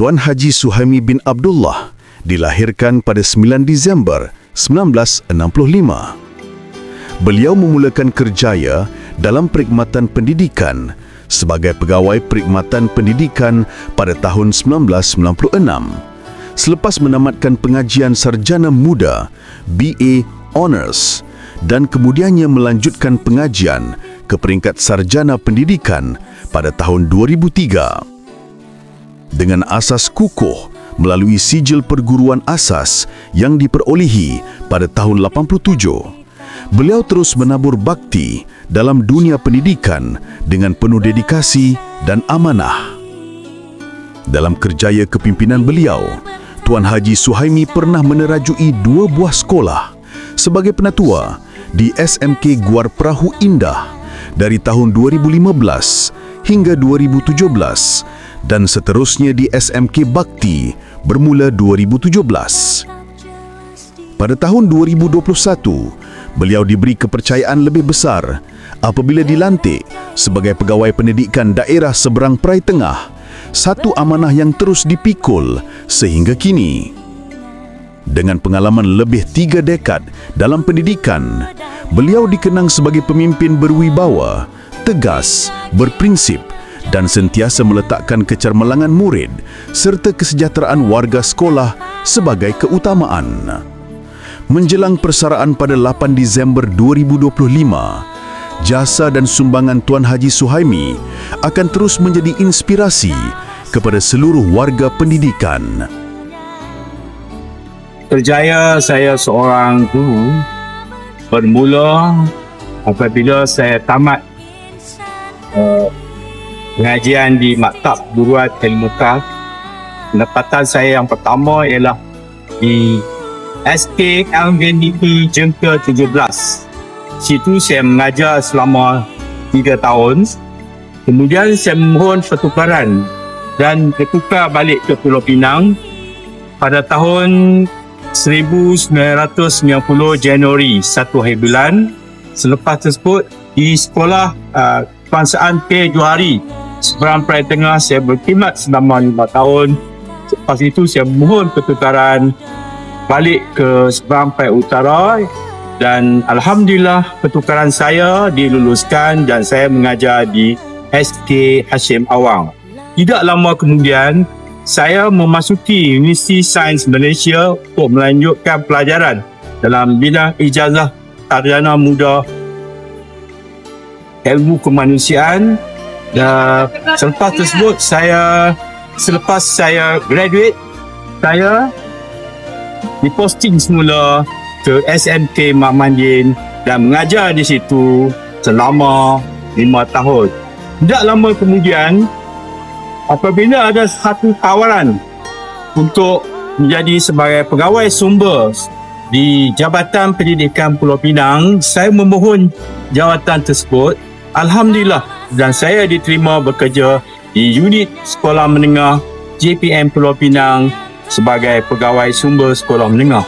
Tuan Haji Suhaimi bin Abdullah dilahirkan pada 9 Disember 1965. Beliau memulakan kerjaya dalam perkhidmatan pendidikan sebagai pegawai perkhidmatan pendidikan pada tahun 1996. Selepas menamatkan pengajian sarjana muda BA Honours dan kemudiannya melanjutkan pengajian ke peringkat sarjana pendidikan pada tahun 2003. Dengan asas kukuh melalui sijil perguruan asas yang diperolehi pada tahun 87, beliau terus menabur bakti dalam dunia pendidikan dengan penuh dedikasi dan amanah. Dalam kerjaya kepimpinan beliau, Tuan Haji Suhaimi pernah menerajui 2 buah sekolah sebagai penatua di SMK Guar Perahu Indah dari tahun 2015 hingga 2017 dan seterusnya di SMK Bakti bermula 2017. Pada tahun 2021, beliau diberi kepercayaan lebih besar apabila dilantik sebagai pegawai pendidikan daerah Seberang Perai Tengah, satu amanah yang terus dipikul sehingga kini. Dengan pengalaman lebih 3 dekad dalam pendidikan, beliau dikenang sebagai pemimpin berwibawa, tegas, berprinsip dan sentiasa meletakkan kecermelangan murid serta kesejahteraan warga sekolah sebagai keutamaan. Menjelang persaraan pada 8 Disember 2025, jasa dan sumbangan Tuan Haji Suhaimi akan terus menjadi inspirasi kepada seluruh warga pendidikan. Kerjaya saya seorang guru bermula apabila saya tamat pengajian di Maktab Guruan Al-Mukah. Pendapatan saya yang pertama ialah di SK LVDP Jengka 17. Situ saya mengajar selama 3 tahun. Kemudian saya memohon pertukaran dan bertukar balik ke Pulau Pinang pada tahun 1990 Januari 1 hari bulan. Selepas tersebut di sekolah kebangsaan P. Johari Seberang Perai Tengah saya berkhidmat selama 5 tahun. Selepas itu saya mohon pertukaran balik ke Seberang Perai Utara dan alhamdulillah pertukaran saya diluluskan dan saya mengajar di SK Hashim Awang. Tidak lama kemudian saya memasuki Universiti Sains Malaysia untuk melanjutkan pelajaran dalam bidang ijazah sarjana muda ilmu kemanusiaan. Dan selepas tersebut selepas saya graduate, saya diposting semula ke SMK Mak Mandin dan mengajar di situ selama 5 tahun. Tidak lama kemudian, apabila ada satu tawaran untuk menjadi sebagai pegawai sumber di Jabatan Pendidikan Pulau Pinang, saya memohon jawatan tersebut. Alhamdulillah, dan saya diterima bekerja di unit Sekolah Menengah JPM Pulau Pinang sebagai pegawai sumber sekolah menengah.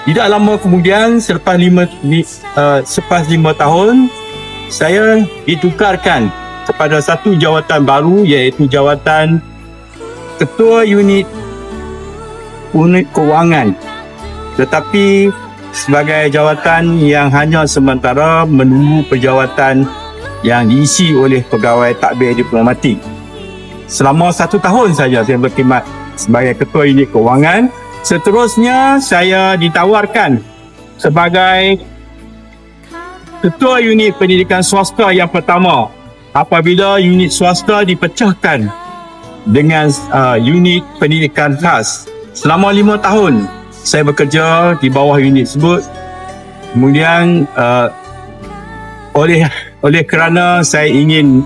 Tidak lama kemudian, selepas 5 tahun, saya ditukarkan kepada satu jawatan baru, iaitu jawatan Ketua Unit Kewangan. Tetapi sebagai jawatan yang hanya sementara menunggu pejawatan yang diisi oleh pegawai takbir diplomatik. Selama 1 tahun saja saya berkhidmat sebagai Ketua Unit Kewangan. Seterusnya saya ditawarkan sebagai Ketua Unit Pendidikan Swasta yang pertama apabila unit swasta dipecahkan dengan unit pendidikan khas. Selama 5 tahun saya bekerja di bawah unit tersebut. Kemudian oleh kerana saya ingin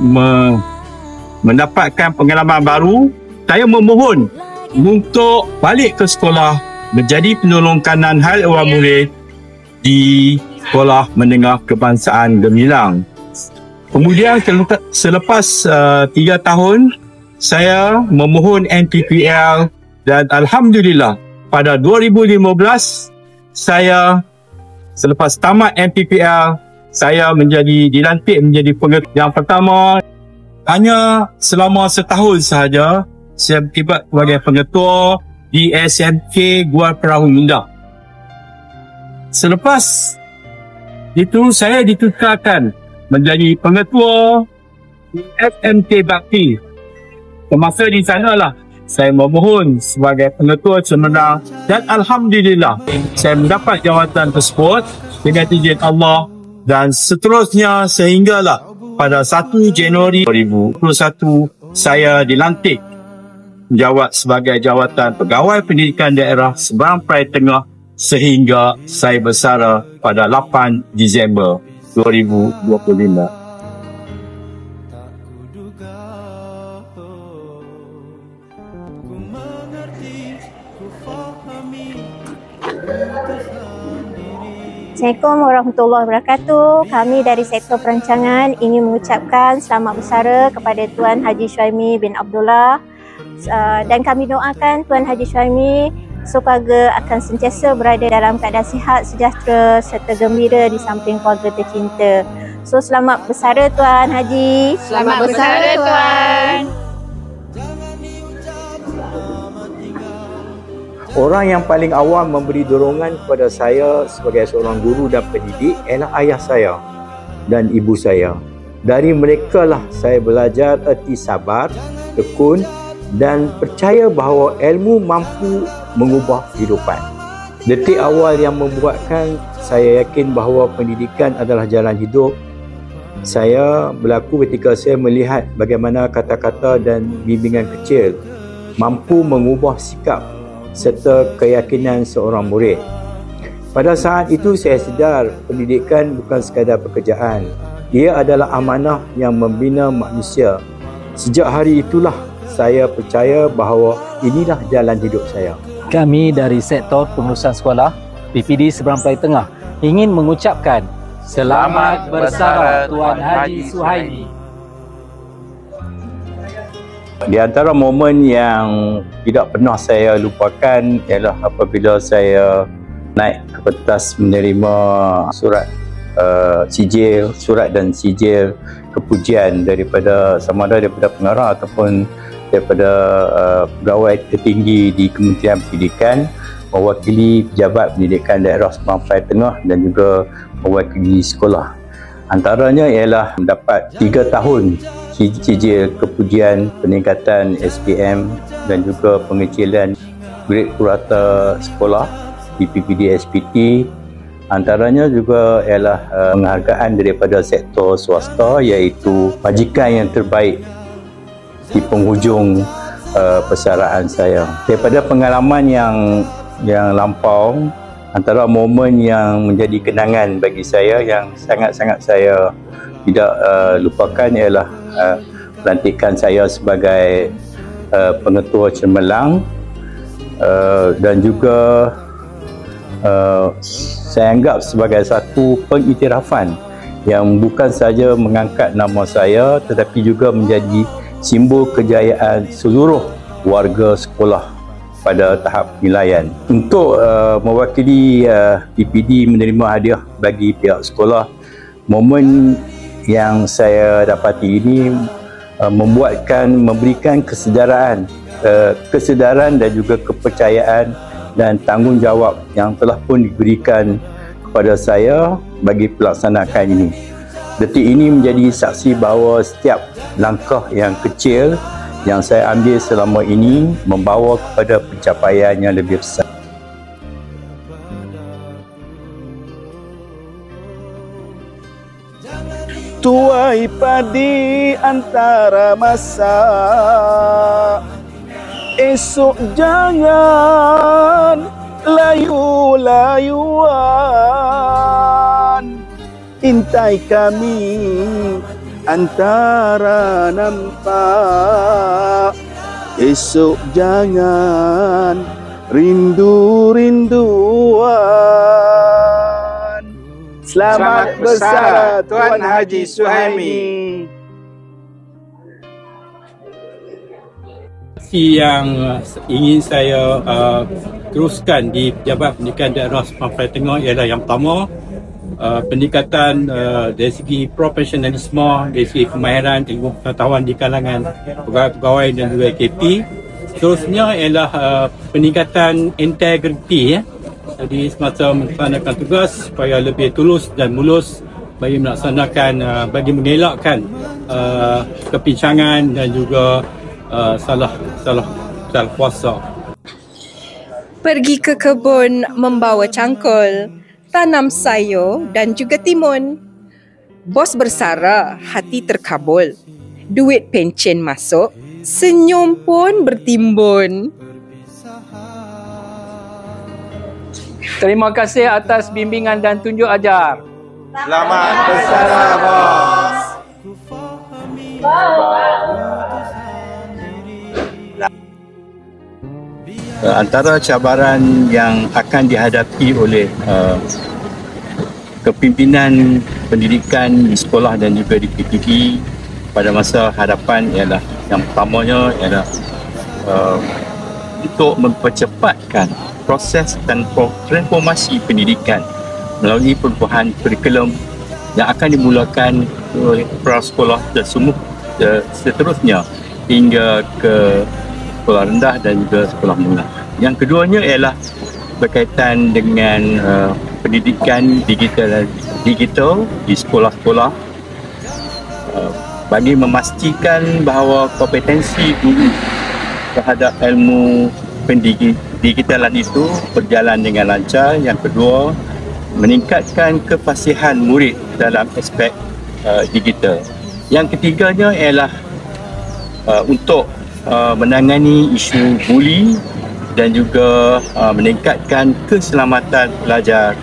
mendapatkan pengalaman baru, saya memohon untuk balik ke sekolah menjadi penolong kanan hal ehwal murid di Sekolah Menengah Kebangsaan Gemilang. Kemudian selepas 3 tahun, saya memohon NPPL dan alhamdulillah pada 2015 saya selepas tamat NPPL saya dilantik menjadi pengetua yang pertama. Hanya selama setahun sahaja saya berkibat sebagai pengetua di SMK Gua Perahu Indah. Selepas itu saya ditukarkan menjadi pengetua di SMK Bakti. Semasa di sanalah saya memohon sebagai pengetua Cemerlang dan alhamdulillah saya mendapat jawatan tersebut dengan izin Allah, dan seterusnya sehinggalah pada 1 Januari 2021 saya dilantik menjawat sebagai jawatan Pegawai Pendidikan Daerah Seberang Perai Tengah sehingga saya bersara pada 8 Disember 2025. Assalamualaikum warahmatullahi wabarakatuh. Kami dari Sektor Perancangan ingin mengucapkan selamat bersara kepada Tuan Haji Syuaimi bin Abdullah, dan kami doakan Tuan Haji Syuaimi supaya akan sentiasa berada dalam keadaan sihat, sejahtera serta gembira di samping keluarga tercinta. So, selamat bersara Tuan Haji. Selamat bersara Tuan. Orang yang paling awal memberi dorongan kepada saya sebagai seorang guru dan pendidik ialah ayah saya dan ibu saya. Dari mereka lah saya belajar erti sabar, tekun dan percaya bahawa ilmu mampu mengubah kehidupan. Detik awal yang membuatkan saya yakin bahawa pendidikan adalah jalan hidup, saya berlaku ketika saya melihat bagaimana kata-kata dan bimbingan kecil mampu mengubah sikap serta keyakinan seorang murid. Pada saat itu saya sedar pendidikan bukan sekadar pekerjaan. Ia adalah amanah yang membina manusia. Sejak hari itulah saya percaya bahawa inilah jalan hidup saya. Kami dari Sektor Pengurusan Sekolah PPD Seberang Perai Tengah ingin mengucapkan selamat bersara Tuan Haji Suhaimi. Di antara momen yang tidak pernah saya lupakan ialah apabila saya naik ke pentas menerima surat surat dan sijil kepujian daripada sama ada daripada pengarah ataupun daripada pegawai tertinggi di Kementerian Pendidikan, mewakili Pejabat Pendidikan Daerah Seberang Perai Tengah dan juga mewakili sekolah. Antaranya ialah mendapat 3 tahun sijil kepujian peningkatan SPM dan juga pengecilan grade purata sekolah di PPD SPT. Antaranya juga ialah penghargaan daripada sektor swasta iaitu majikan yang terbaik di penghujung persaraan saya. Daripada pengalaman yang lampau, antara momen yang menjadi kenangan bagi saya yang sangat-sangat saya tidak lupakan ialah pelantikan saya sebagai pengetua Cemerlang, dan juga saya anggap sebagai satu pengiktirafan yang bukan saja mengangkat nama saya tetapi juga menjadi simbol kejayaan seluruh warga sekolah pada tahap penilaian. Untuk mewakili PPD menerima hadiah bagi pihak sekolah, momen yang saya dapati ini memberikan kesedaran dan juga kepercayaan dan tanggungjawab yang telah pun diberikan kepada saya bagi pelaksanaan ini. Detik ini menjadi saksi bahawa setiap langkah yang kecil yang saya ambil selama ini membawa kepada pencapaian yang lebih besar. Tuai padi antara masa, esok jangan layu-layuan. Intai kami antara nampak, esok jangan rindu-rinduan. Selamat bersara Tuan Haji Suhaimi. Yang ingin saya teruskan di Pejabat Pendidikan Daerah Seberang Perai Tengah ialah yang pertama, peningkatan dari segi profesionalisme, dari segi kemahiran ilmu pengetahuan di kalangan pegawai-pegawai dan juga KP. Seterusnya ialah peningkatan integriti ya. Jadi semasa melaksanakan tugas supaya lebih tulus dan mulus bagi melaksanakan bagi mengelakkan kepincangan dan juga salah kuasa. Pergi ke kebun membawa cangkul, tanam sayur dan juga timun. Bos bersara, hati terkabul. Duit pencen masuk, senyum pun bertimbun. Terima kasih atas bimbingan dan tunjuk ajar. Selamat bersara, bos. Antara cabaran yang akan dihadapi oleh kepimpinan pendidikan di sekolah dan juga di PPD pada masa hadapan ialah yang pertamanya ialah untuk mempercepatkan proses dan transformasi pendidikan melalui perubahan kurikulum yang akan dimulakan oleh prasekolah dan semua seterusnya hingga ke sekolah rendah dan juga sekolah menengah. Yang keduanya ialah berkaitan dengan pendidikan digital di sekolah-sekolah bagi memastikan bahawa kompetensi guru terhadap ilmu pendigitalan itu berjalan dengan lancar. Yang kedua, meningkatkan kefasihan murid dalam aspek digital. Yang ketiganya ialah untuk menangani isu buli dan juga meningkatkan keselamatan pelajar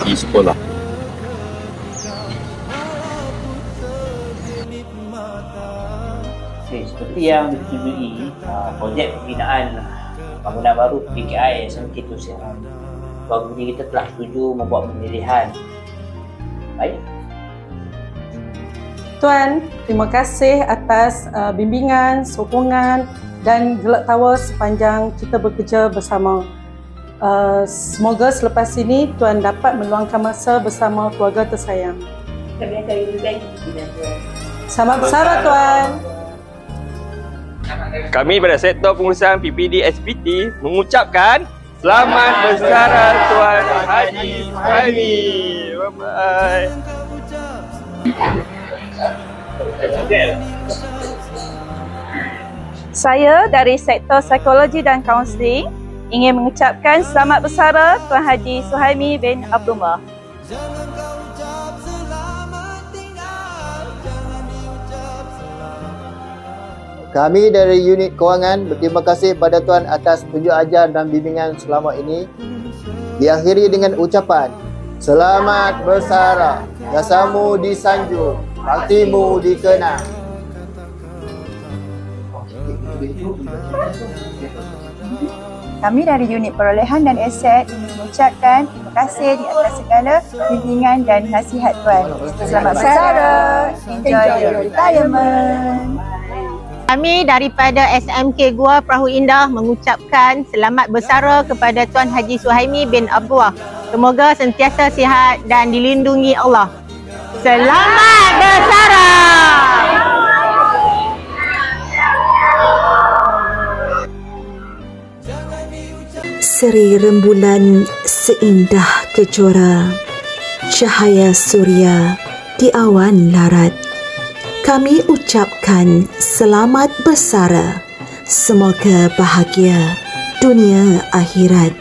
di sekolah. Seperti yang disetujui, projek pembinaan bangunan baru PKI SMK Tuan Tuan Guru kita telah setuju membuat pemilihan. Baik. Tuan, terima kasih atas bimbingan, sokongan dan gelak tawa sepanjang kita bekerja bersama. Semoga selepas ini Tuan dapat meluangkan masa bersama keluarga tersayang. Kami akan lebih baik. Selamat bersara, Tuan. Kami pada sektor pengurusan PPD SPT mengucapkan selamat bersara Tuan Haji Suhaimi. Bye-bye. Saya dari sektor psikologi dan kaunseling ingin mengucapkan selamat bersara Tuan Haji Suhaimi bin Abdullah. Kami dari unit kewangan berterima kasih pada Tuan atas tunjuk ajar dan bimbingan selama ini. Diakhiri dengan ucapan selamat bersara, jasamu disanjung, baktimu dikenang. Kami dari unit perolehan dan aset ingin mengucapkan terima kasih di atas segala bimbingan dan nasihat Tuan. Selamat bersara, enjoy your retirement. Kami daripada SMK Gua Perahu Indah mengucapkan selamat bersara kepada Tuan Haji Suhaimi bin Abdullah. Semoga sentiasa sihat dan dilindungi Allah. Selamat bersara! Seri rembulan seindah kejora, cahaya surya di awan larat. Kami ucapkan selamat bersara, semoga bahagia dunia akhirat.